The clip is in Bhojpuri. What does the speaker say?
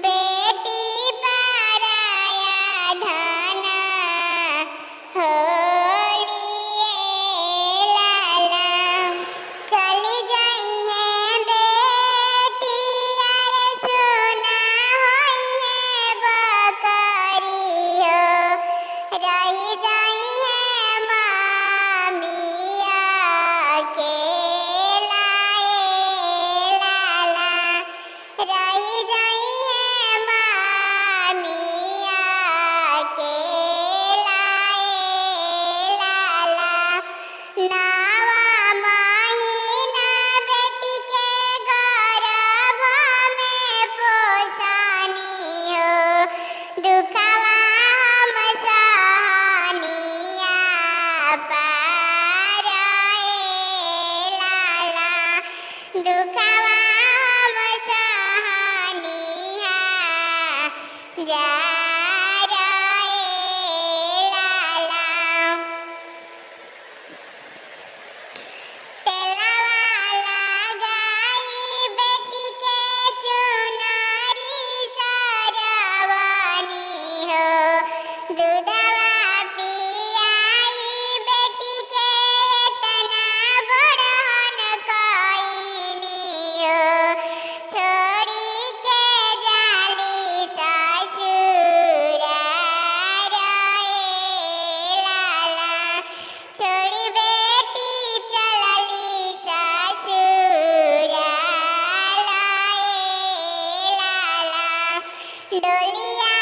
बेटी पराया धन होलिए लाला। चली जाई है बेटी अरे सुना होई है बकरी हो। रही जाई है मामिया के लाए लाला। रही जाई है मामिया के लाए लाला। नावा महीना बेटी के गर्भ में पोसानी हो। दुखवा हम सहनिया पाराए लाला। दुखवा हम सहनिया जा रहे लाला। तेलवा लगाई बेटी के चुनरी सरवनी हो। दूधवा पियाई बेटी के तना बड़हन कईनी हो। छोड़ी के जाली ससुरार लाला। छोड़ी बेटी चलली ससुराल लाला। डोलिया